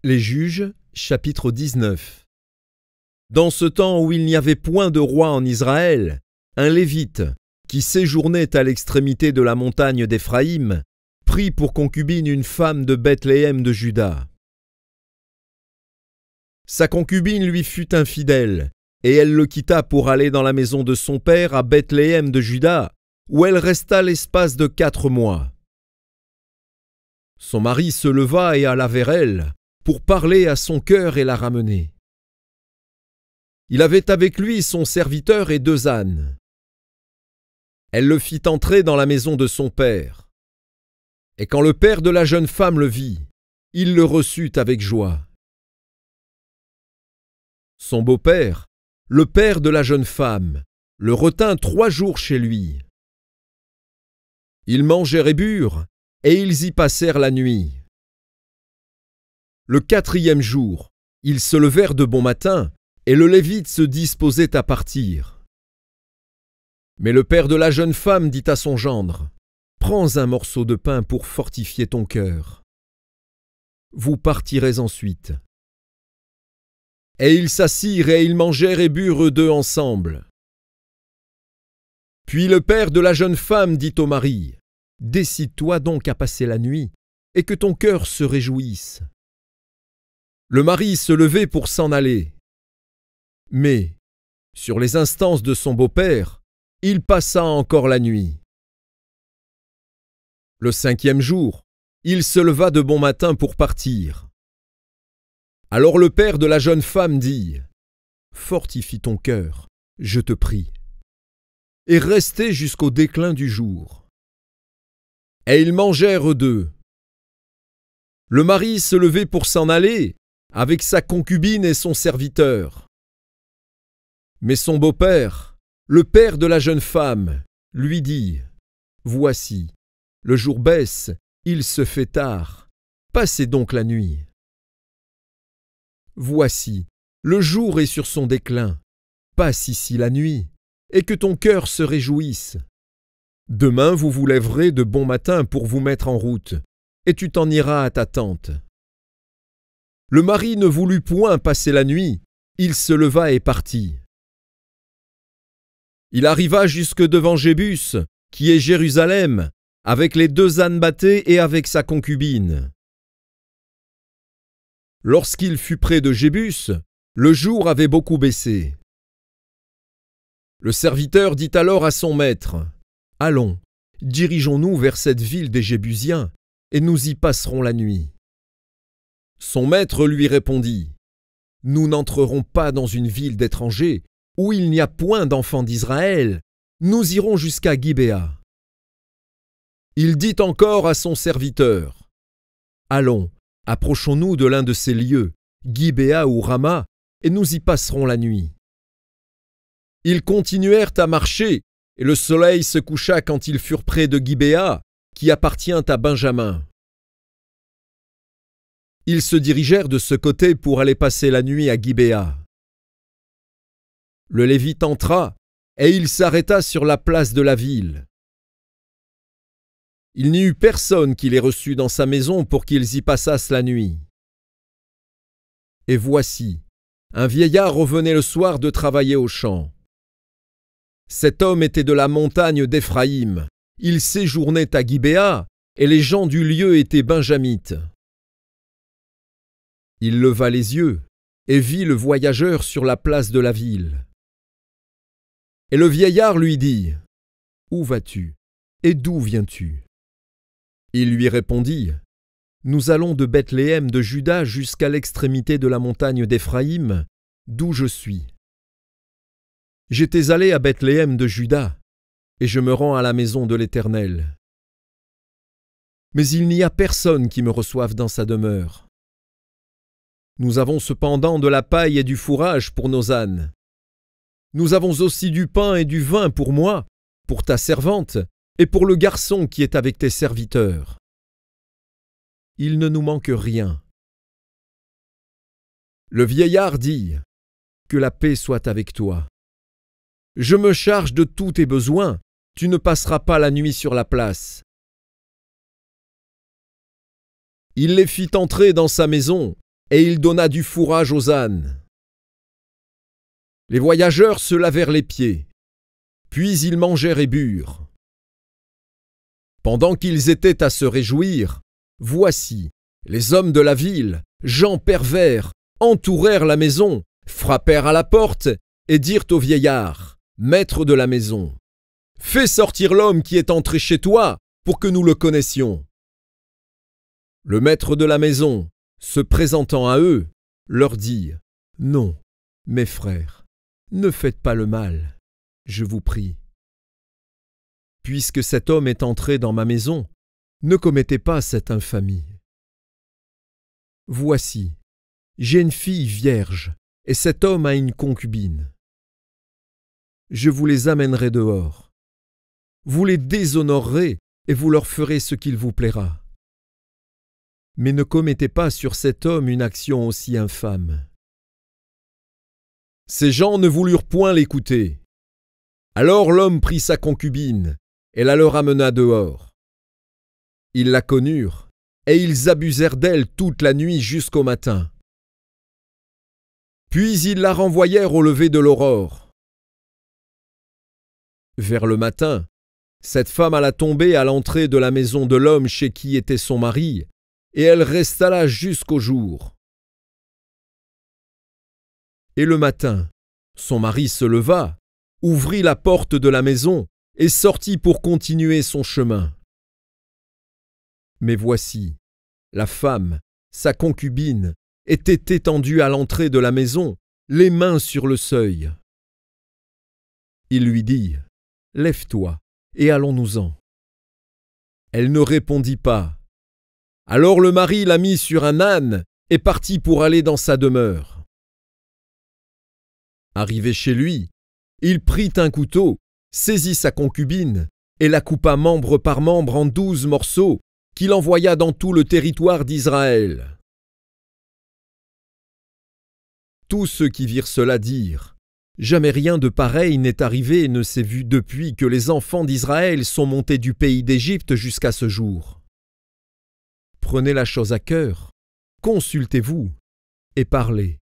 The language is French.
Les Juges, chapitre 19. Dans ce temps où il n'y avait point de roi en Israël, un Lévite, qui séjournait à l'extrémité de la montagne d'Éphraïm, prit pour concubine une femme de Bethléem de Juda. Sa concubine lui fut infidèle, et elle le quitta pour aller dans la maison de son père à Bethléem de Juda, où elle resta l'espace de 4 mois. Son mari se leva et alla vers elle, pour parler à son cœur et la ramener. Il avait avec lui son serviteur et 2 ânes. Elle le fit entrer dans la maison de son père. Et quand le père de la jeune femme le vit, il le reçut avec joie. Son beau-père, le père de la jeune femme, le retint 3 jours chez lui. Ils mangèrent et burent, et ils y passèrent la nuit. Le 4e jour, ils se levèrent de bon matin, et le Lévite se disposait à partir. Mais le père de la jeune femme dit à son gendre, « Prends un morceau de pain pour fortifier ton cœur. Vous partirez ensuite. » Et ils s'assirent et ils mangèrent et burent eux 2 ensemble. Puis le père de la jeune femme dit au mari, « Décide-toi donc à passer la nuit, et que ton cœur se réjouisse. » Le mari se levait pour s'en aller. Mais, sur les instances de son beau-père, il passa encore la nuit. Le 5e jour, il se leva de bon matin pour partir. Alors le père de la jeune femme dit, « Fortifie ton cœur, je te prie, et restez jusqu'au déclin du jour. » Et ils mangèrent 2. Le mari se levait pour s'en aller, avec sa concubine et son serviteur. Mais son beau-père, le père de la jeune femme, lui dit, « Voici, le jour baisse, il se fait tard, passez donc la nuit. Voici, le jour est sur son déclin, passe ici la nuit, et que ton cœur se réjouisse. Demain vous vous lèverez de bon matin pour vous mettre en route, et tu t'en iras à ta tente. » Le mari ne voulut point passer la nuit, il se leva et partit. Il arriva jusque devant Jébus, qui est Jérusalem, avec les 2 ânes bâtés et avec sa concubine. Lorsqu'il fut près de Jébus, le jour avait beaucoup baissé. Le serviteur dit alors à son maître, « Allons, dirigeons-nous vers cette ville des Jébusiens, et nous y passerons la nuit. » Son maître lui répondit, « Nous n'entrerons pas dans une ville d'étrangers, où il n'y a point d'enfants d'Israël, nous irons jusqu'à Gibéa. » Il dit encore à son serviteur, « Allons, approchons-nous de l'un de ces lieux, Gibéa ou Rama, et nous y passerons la nuit. » Ils continuèrent à marcher, et le soleil se coucha quand ils furent près de Gibéa, qui appartient à Benjamin. Ils se dirigèrent de ce côté pour aller passer la nuit à Gibéa. Le Lévite entra, et il s'arrêta sur la place de la ville. Il n'y eut personne qui les reçut dans sa maison pour qu'ils y passassent la nuit. Et voici, un vieillard revenait le soir de travailler au champ. Cet homme était de la montagne d'Éphraïm. Il séjournait à Gibéa, et les gens du lieu étaient benjamites. Il leva les yeux et vit le voyageur sur la place de la ville. Et le vieillard lui dit, « Où vas-tu et d'où viens-tu » Il lui répondit, « Nous allons de Bethléem de Juda jusqu'à l'extrémité de la montagne d'Éphraïm, d'où je suis. J'étais allé à Bethléem de Juda, et je me rends à la maison de l'Éternel. Mais il n'y a personne qui me reçoive dans sa demeure. Nous avons cependant de la paille et du fourrage pour nos ânes. Nous avons aussi du pain et du vin pour moi, pour ta servante, et pour le garçon qui est avec tes serviteurs. Il ne nous manque rien. » Le vieillard dit, « Que la paix soit avec toi. Je me charge de tous tes besoins, tu ne passeras pas la nuit sur la place. » Il les fit entrer dans sa maison, et il donna du fourrage aux ânes. Les voyageurs se lavèrent les pieds, puis ils mangèrent et burent. Pendant qu'ils étaient à se réjouir, voici, les hommes de la ville, gens pervers, entourèrent la maison, frappèrent à la porte et dirent au vieillard, maître de la maison, « Fais sortir l'homme qui est entré chez toi pour que nous le connaissions. » Le maître de la maison, se présentant à eux, leur dit, « Non, mes frères, ne faites pas le mal, je vous prie. Puisque cet homme est entré dans ma maison, ne commettez pas cette infamie. Voici, j'ai une fille vierge, et cet homme a une concubine. Je vous les amènerai dehors. Vous les déshonorerez, et vous leur ferez ce qu'il vous plaira. Mais ne commettez pas sur cet homme une action aussi infâme. » Ces gens ne voulurent point l'écouter. Alors l'homme prit sa concubine, et la leur amena dehors. Ils la connurent, et ils abusèrent d'elle toute la nuit jusqu'au matin. Puis ils la renvoyèrent au lever de l'aurore. Vers le matin, cette femme alla tomber à l'entrée de la maison de l'homme chez qui était son mari, et elle resta là jusqu'au jour. Et le matin, son mari se leva, ouvrit la porte de la maison et sortit pour continuer son chemin. Mais voici, la femme, sa concubine, était étendue à l'entrée de la maison, les mains sur le seuil. Il lui dit, « Lève-toi et allons-nous-en. » Elle ne répondit pas. Alors le mari la mit sur un âne et partit pour aller dans sa demeure. Arrivé chez lui, il prit un couteau, saisit sa concubine et la coupa membre par membre en 12 morceaux qu'il envoya dans tout le territoire d'Israël. Tous ceux qui virent cela dirent, « Jamais rien de pareil n'est arrivé et ne s'est vu depuis que les enfants d'Israël sont montés du pays d'Égypte jusqu'à ce jour. » Prenez la chose à cœur, consultez-vous et parlez.